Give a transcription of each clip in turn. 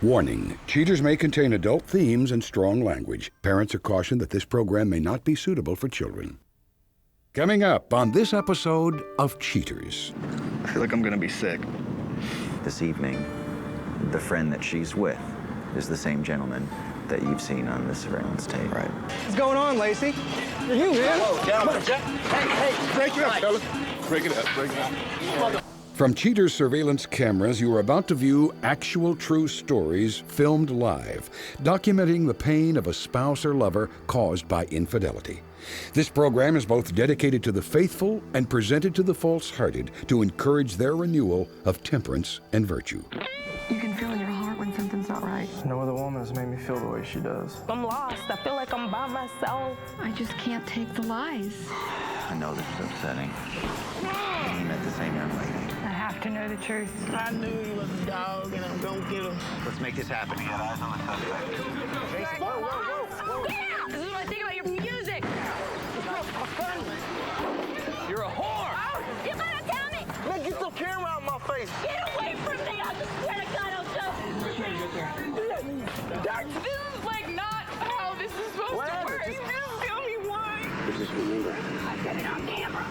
Warning, cheaters may contain adult themes and strong language. Parents are cautioned that this program may not be suitable for children. Coming up on this episode of Cheaters. I feel like I'm gonna be sick. This evening, the friend that she's with is the same gentleman that you've seen on the surveillance tape. Right. What's going on, Lacey? Are you man? Whoa, gentlemen, hey, Break it up, fellas. Break it up. From Cheaters surveillance cameras, you are about to view actual true stories filmed live, documenting the pain of a spouse or lover caused by infidelity. This program is both dedicated to the faithful and presented to the false-hearted to encourage their renewal of temperance and virtue. You can feel in your heart when something's not right. No other woman has made me feel the way she does. I'm lost. I feel like I'm by myself. I just can't take the lies. I know this is upsetting. He met the same young lady. I have to know the truth. I knew he was a dog, and I'm gonna get him. Let's make this happen. Get eyes on the suspect. Whoa. Yeah! This is what I think about your music. You're a whore! Oh, you gotta tell me! Man, get the camera out my face! Get away from me! I swear to God, I'll show. This is like not how this is supposed to work. Just tell me why. Just remember, I've got it on camera.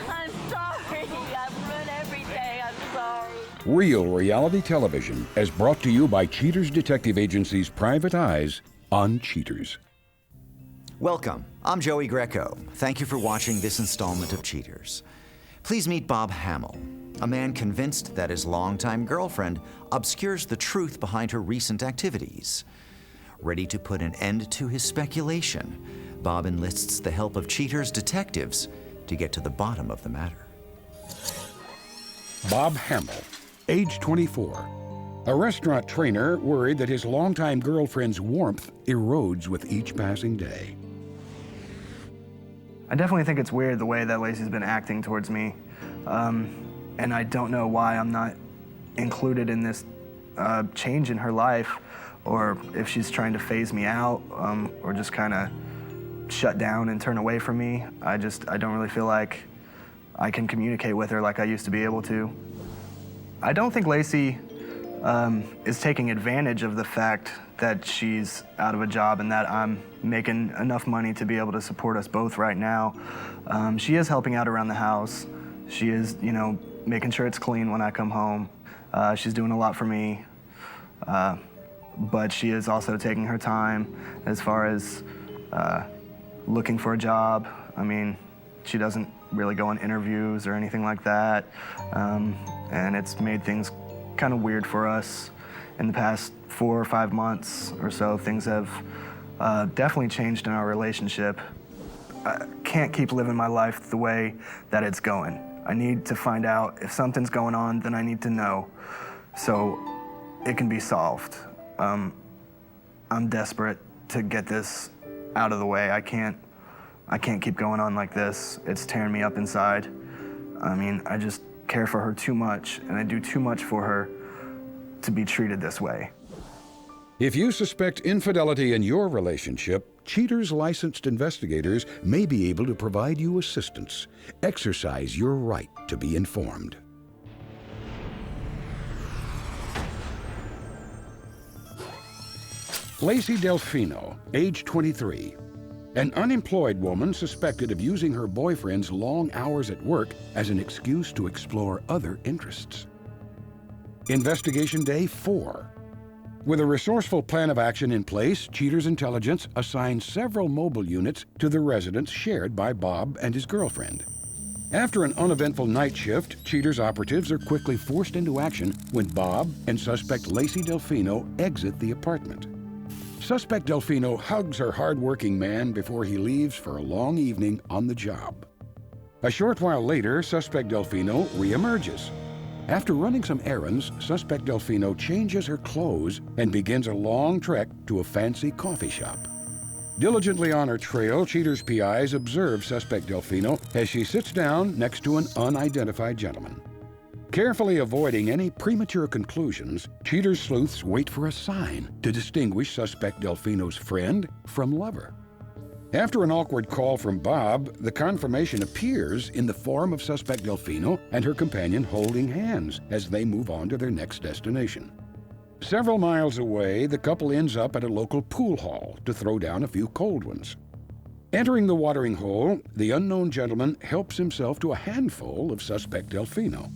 I'm sorry. I've run every day. I'm sorry. Real reality television is brought to you by Cheaters Detective Agency's Private Eyes on Cheaters. Welcome. I'm Joey Greco. Thank you for watching this installment of Cheaters. Please meet Bob Hamil, a man convinced that his longtime girlfriend obscures the truth behind her recent activities. Ready to put an end to his speculation, Bob enlists the help of Cheaters detectives to get to the bottom of the matter. Bob Hamil, age 24. A restaurant trainer worried that his longtime girlfriend's warmth erodes with each passing day. I definitely think it's weird the way that Lacey's been acting towards me. And I don't know why I'm not included in this change in her life, or if she's trying to phase me out, or just kind of shut down and turn away from me. I don't really feel like I can communicate with her like I used to be able to. I don't think Lacey is taking advantage of the fact that she's out of a job and that I'm making enough money to be able to support us both right now. She is helping out around the house. She is, making sure it's clean when I come home. She's doing a lot for me. But she is also taking her time as far as looking for a job. I mean, she doesn't really go on interviews or anything like that. And it's made things kind of weird for us. In the past 4 or 5 months or so, things have definitely changed in our relationship. I can't keep living my life the way that it's going. I need to find out if something's going on, then I need to know so it can be solved. I'm desperate to get this out of the way. I can't keep going on like this. It's tearing me up inside. I mean, I just care for her too much, and I do too much for her to be treated this way. If you suspect infidelity in your relationship, Cheaters licensed investigators may be able to provide you assistance. Exercise your right to be informed. Lacey Delfino, age 23. An unemployed woman suspected of using her boyfriend's long hours at work as an excuse to explore other interests. Investigation Day 4. With a resourceful plan of action in place, Cheaters Intelligence assigned several mobile units to the residence shared by Bob and his girlfriend. After an uneventful night shift, Cheaters operatives are quickly forced into action when Bob and suspect Lacey Delfino exit the apartment. Suspect Delfino hugs her hard-working man before he leaves for a long evening on the job. A short while later, suspect Delfino reemerges. After running some errands, suspect Delfino changes her clothes and begins a long trek to a fancy coffee shop. Diligently on her trail, Cheaters PIs observe suspect Delfino as she sits down next to an unidentified gentleman. Carefully avoiding any premature conclusions, Cheaters sleuths wait for a sign to distinguish suspect Delfino's friend from lover. After an awkward call from Bob, the confirmation appears in the form of suspect Delfino and her companion holding hands as they move on to their next destination. Several miles away, the couple ends up at a local pool hall to throw down a few cold ones. Entering the watering hole, the unknown gentleman helps himself to a handful of suspect Delfino.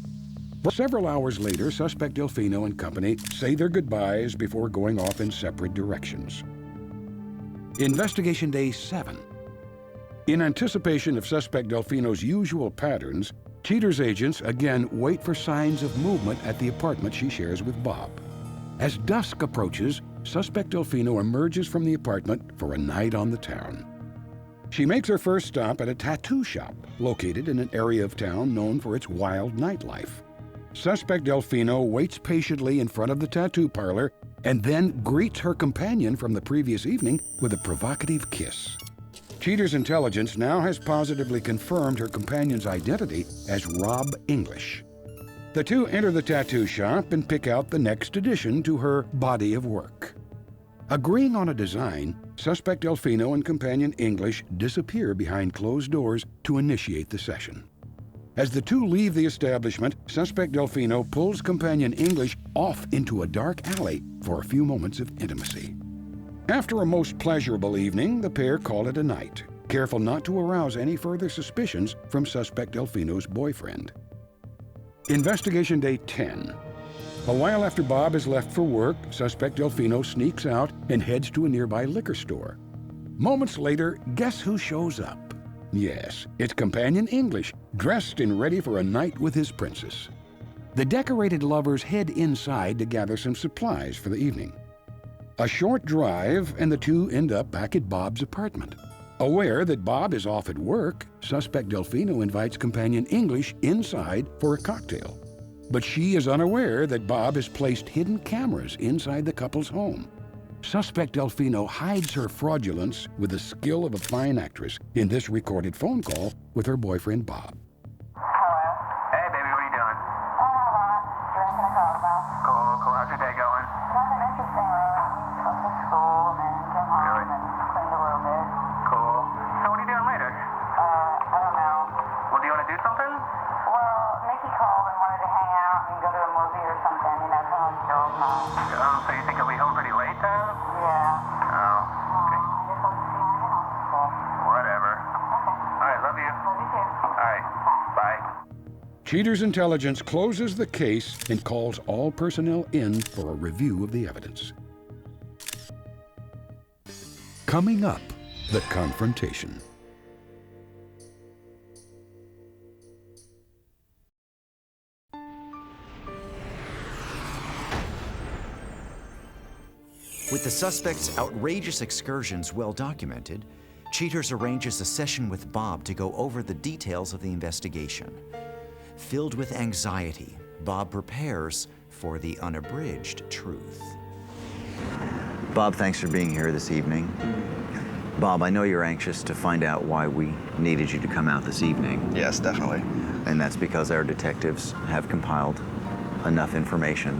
Several hours later, suspect Delfino and company say their goodbyes before going off in separate directions. Investigation Day 7. In anticipation of suspect Delfino's usual patterns, Cheater's agents again wait for signs of movement at the apartment she shares with Bob. As dusk approaches, suspect Delfino emerges from the apartment for a night on the town. She makes her first stop at a tattoo shop located in an area of town known for its wild nightlife. Suspect Delfino waits patiently in front of the tattoo parlor and then greets her companion from the previous evening with a provocative kiss. Cheater's intelligence now has positively confirmed her companion's identity as Rob English. The two enter the tattoo shop and pick out the next addition to her body of work. Agreeing on a design, suspect Delfino and companion English disappear behind closed doors to initiate the session. As the two leave the establishment, suspect Delfino pulls companion English off into a dark alley for a few moments of intimacy. After a most pleasurable evening, the pair call it a night, careful not to arouse any further suspicions from suspect Delfino's boyfriend. Investigation Day 10. A while after Bob has left for work, suspect Delfino sneaks out and heads to a nearby liquor store. Moments later, guess who shows up? Yes, it's companion English, dressed and ready for a night with his princess. The decorated lovers head inside to gather some supplies for the evening. A short drive, and the two end up back at Bob's apartment. Aware that Bob is off at work, suspect Delfino invites companion English inside for a cocktail. But she is unaware that Bob has placed hidden cameras inside the couple's home. Suspect Delfino hides her fraudulence with the skill of a fine actress in this recorded phone call with her boyfriend Bob. Hello. Hey, baby, what are you doing? Not a lot. Drinking a cocktail. Cool, cool. How's your day going? Nothing interesting, really. Went to school and came home and cleaned a little bit. Cool. So what are you doing later? I don't know. Well, do you want to do something? Well, Nikki called and wanted to hang out and go to a movie or something, you know, some of the girls home. Oh, so you think you'll be home pretty late, then? Yeah. Oh, okay. I guess I'll just see you now. Cool. Whatever. Okay. All right, love you. Love you too. All right. Bye. Cheater's intelligence closes the case and calls all personnel in for a review of the evidence. Coming up, the confrontation. With the suspect's outrageous excursions well documented, Cheaters arranges a session with Bob to go over the details of the investigation. Filled with anxiety, Bob prepares for the unabridged truth. Bob, thanks for being here this evening. Bob, I know you're anxious to find out why we needed you to come out this evening. Yes, definitely. And that's because our detectives have compiled enough information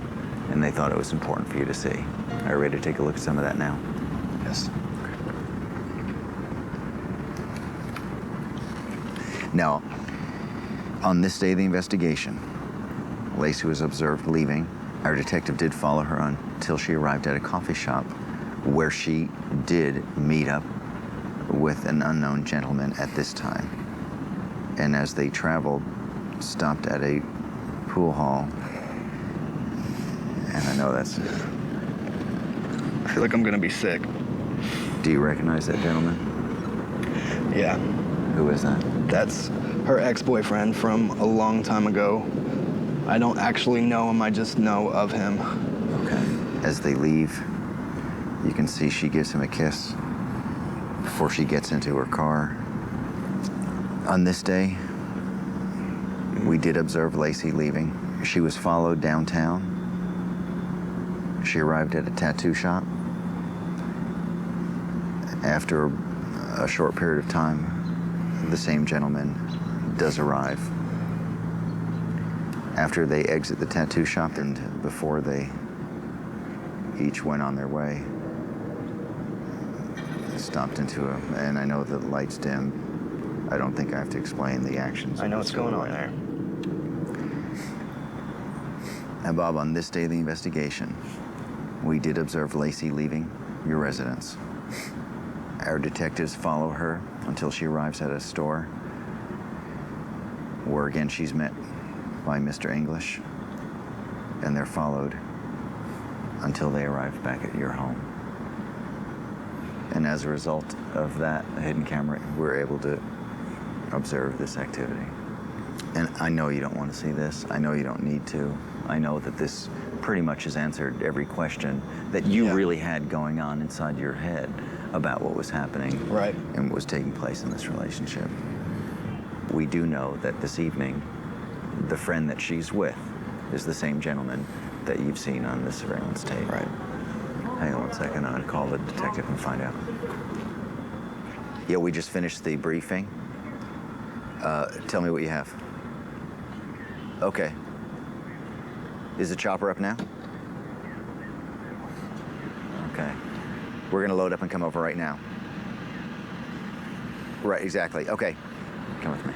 and they thought it was important for you to see. Are you ready to take a look at some of that now? Yes. Now, on this day of the investigation, Lacey was observed leaving. Our detective did follow her until she arrived at a coffee shop where she did meet up with an unknown gentleman at this time. And as they traveled, stopped at a pool hall. And I know that's... I feel like I'm gonna be sick. Do you recognize that gentleman? Yeah. Who is that? That's her ex-boyfriend from a long time ago. I don't actually know him, I just know of him. Okay. As they leave, you can see she gives him a kiss before she gets into her car. On this day, we did observe Lacey leaving. She was followed downtown. She arrived at a tattoo shop. After a short period of time, the same gentleman does arrive. After they exit the tattoo shop and before they each went on their way, stopped into a, and I know the lights dim. I don't think I have to explain the actions. I know what's going on there. And Bob, on this day of the investigation, We did observe Lacey leaving your residence. Our detectives follow her until she arrives at a store, where again she's met by Mr. English, and they're followed until they arrive back at your home. And as a result of that hidden camera, we're able to observe this activity. And I know you don't want to see this. I know you don't need to. I know that this pretty much has answered every question that you really had going on inside your head about what was happening and what was taking place in this relationship. We do know that this evening, the friend that she's with is the same gentleman that you've seen on the surveillance tape. Right. Hang on one second, I'll call the detective and find out. Yeah, we just finished the briefing. Tell me what you have. Okay. Is the chopper up now? Okay. We're gonna load up and come over right now. Right, exactly. Okay. Come with me.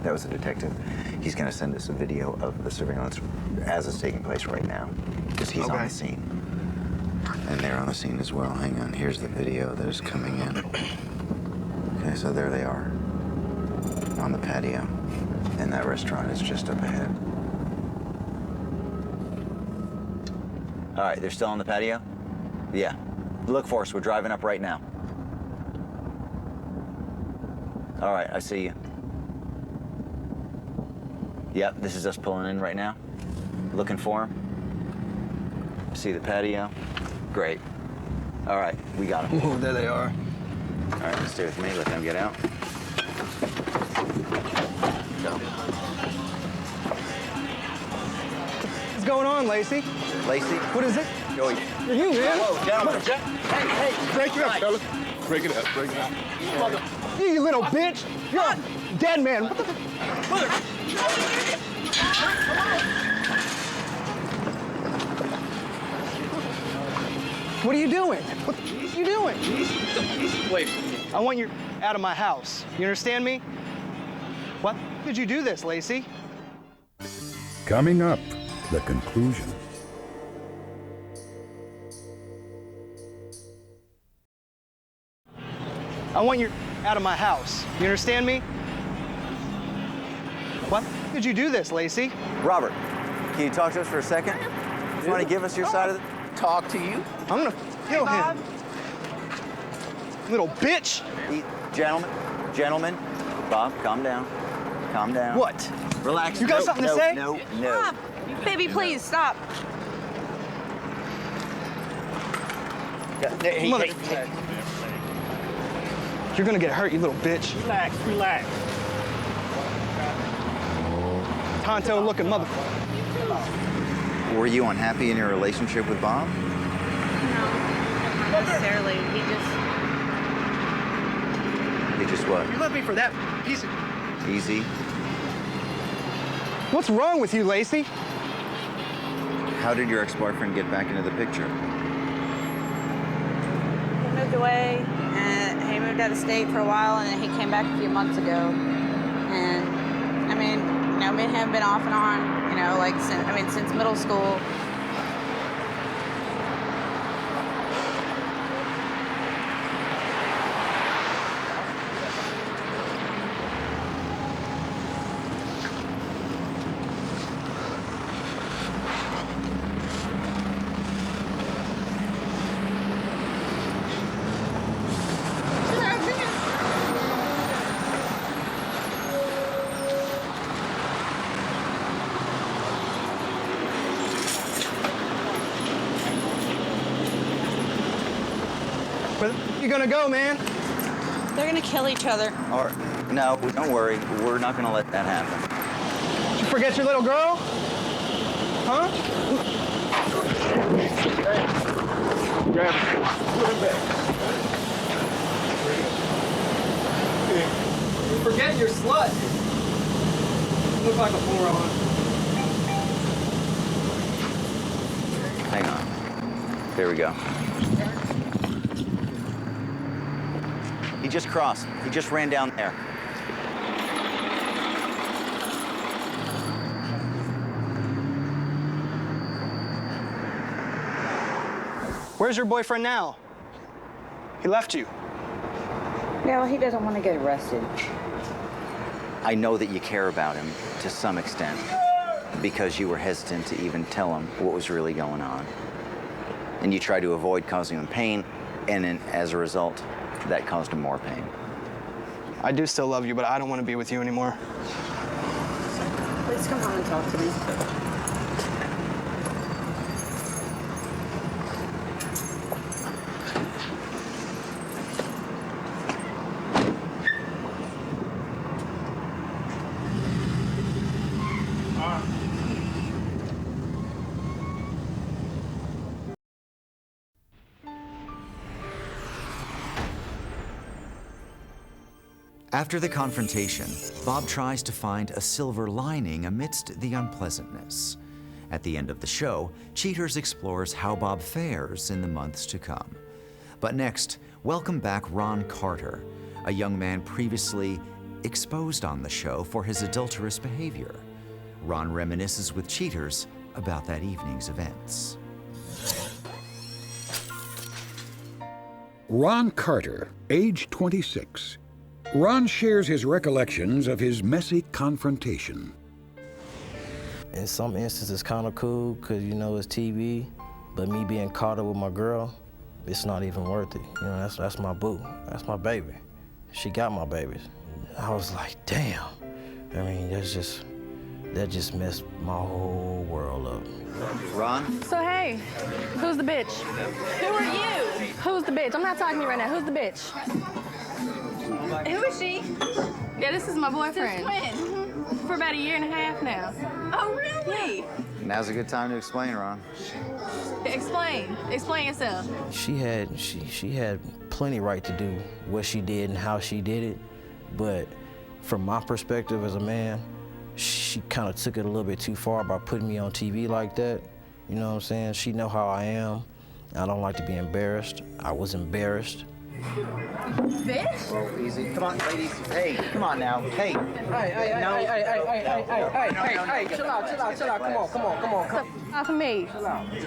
That was a detective. He's gonna send us a video of the surveillance as it's taking place right now, because he's on the scene. And they're on the scene as well. Hang on, here's the video that is coming in. Okay, so there they are on the patio, and that restaurant is just up ahead. All right, they're still on the patio? Yeah. Look for us, we're driving up right now. All right, I see you. Yep, this is us pulling in right now. Looking for him. See the patio? Great. All right, we got him. Oh, there they are. All right, stay with me, let them get out. Go. What's going on, Lacey? Lacey? What is it? Joey. You're you, man. Whoa, gentlemen. Hey, Break it up, fellas. Break it up, break it up. You little bitch. You're a dead man. What the What are you doing? What are you doing? Wait. I want you out of my house. You understand me? What did you do this, Lacey? Coming up, the conclusion. I want you out of my house. You understand me? What did you do this, Lacey? Robert, can you talk to us for a second? You want to give us your side of the... Talk to you? I'm gonna kill him. Little bitch. Gentlemen, Bob, calm down. Calm down. What? Relax. You got something to say? No. Stop. Baby, please, stop. Mother- You're gonna get hurt, you little bitch. Relax. Tonto looking motherfucker. Were you unhappy in your relationship with Bob? No, not necessarily. He just what? You left me for that piece of... Easy. What's wrong with you, Lacey? How did your ex-boyfriend get back into the picture? He moved away, and he moved out of state for a while, and then he came back a few months ago. And I mean, me and him have been off and on, since middle school. Where you gonna go, man? They're gonna kill each other. Or, no, don't worry. We're not going to let that happen. Did you forget your little girl? Huh? Grab it. Put it back. Forget your slut. You look like a moron. Hang on. There we go. He just crossed. He just ran down there. Where's your boyfriend now? He left you. Yeah, well, he doesn't want to get arrested. I know that you care about him to some extent because you were hesitant to even tell him what was really going on. And you tried to avoid causing him pain, and then as a result, that caused him more pain. I do still love you, but I don't want to be with you anymore. Please come on and talk to me. After the confrontation, Bob tries to find a silver lining amidst the unpleasantness. At the end of the show, Cheaters explores how Bob fares in the months to come. But next, welcome back Ron Carter, a young man previously exposed on the show for his adulterous behavior. Ron reminisces with Cheaters about that evening's events. Ron Carter, age 26. Ron shares his recollections of his messy confrontation. In some instances, it's kind of cool because, you know, it's TV, but me being caught up with my girl, it's not even worth it. You know, that's my boo. That's my baby. She got my babies. I was like, damn. I mean, that just messed my whole world up. Ron? So, hey, who's the bitch? Who are you? Who's the bitch? I'm not talking to you right now. Who's the bitch? Who is she? Yeah, this is my boyfriend. Since when? For about a year and a half now. Oh, really? Now's a good time to explain, Ron. Explain. Explain yourself. She had plenty right to do what she did and how she did it, but from my perspective as a man, she kind of took it a little bit too far by putting me on TV like that. You know what I'm saying? She know how I am. I don't like to be embarrassed. I was embarrassed. Bitch? Whoa, easy. Come on, ladies. Hey, come on now. Hey. Hey, chill out. Come on. Off of me.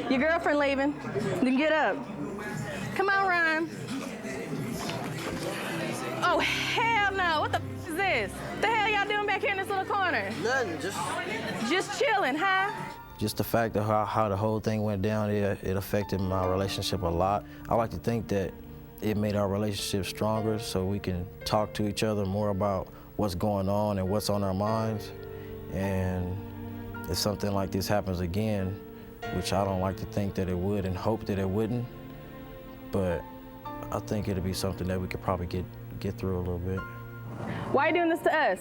Your girlfriend leaving. Then get up. Come on, Ryan. Oh, hell no. What the is this? The hell y'all doing back here in this little corner? Nothing, Just chilling, huh? Just the fact of how the whole thing went down, it affected my relationship a lot. I like to think that it made our relationship stronger so we can talk to each other more about what's going on and what's on our minds. And if something like this happens again, which I don't like to think that it would and hope that it wouldn't, but I think it'll be something that we could probably get through a little bit. Why are you doing this to us?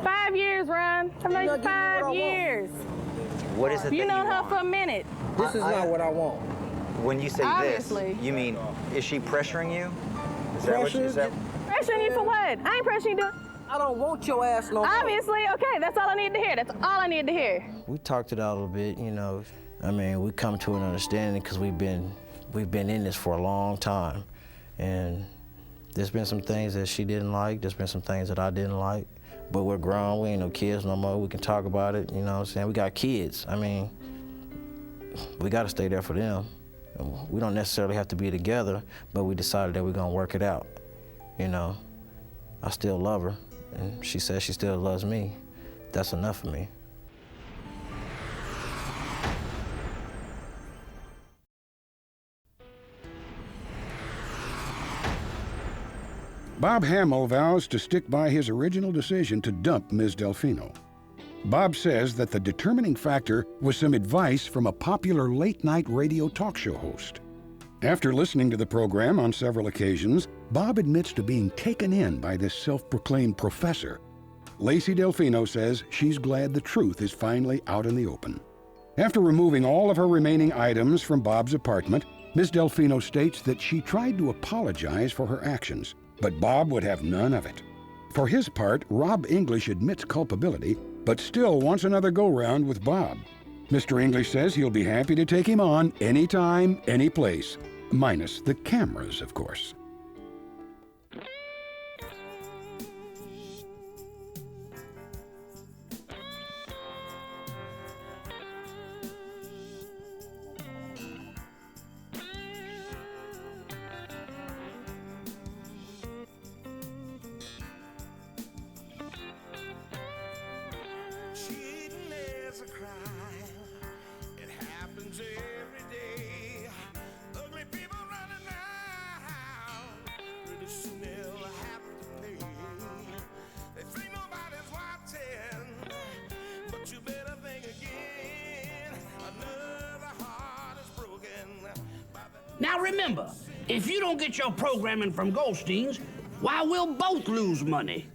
5 years, Ron. I've known you 5 years. What is it that you You known her want? for a minute. This is not what I want. When you say Obviously. this, you mean, is she pressuring you? Is that what you said? Pressuring you for what? I ain't pressuring you to. I don't want your ass no more. Obviously, okay, that's all I need to hear. That's all I need to hear. We talked it out a little bit, you know. I mean, we come to an understanding because we've been in this for a long time. And there's been some things that she didn't like, there's been some things that I didn't like. But we're grown, we ain't no kids no more. We can talk about it, you know what I'm saying? We got kids. I mean, we gotta stay there for them. We don't necessarily have to be together, but we decided that we're gonna work it out. You know, I still love her, and she says she still loves me. That's enough for me. Bob Hamil vows to stick by his original decision to dump Ms. Delfino. Bob says that the determining factor was some advice from a popular late-night radio talk show host. After listening to the program on several occasions, Bob admits to being taken in by this self-proclaimed professor. Lacey Delfino says she's glad the truth is finally out in the open. After removing all of her remaining items from Bob's apartment, Ms. Delfino states that she tried to apologize for her actions, but Bob would have none of it. For his part, Rob English admits culpability, but still wants another go-round with Bob. Mr. English says he'll be happy to take him on anytime, any place, minus the cameras, of course. Now remember, if you don't get your programming from Goldstein's, why, we'll both lose money.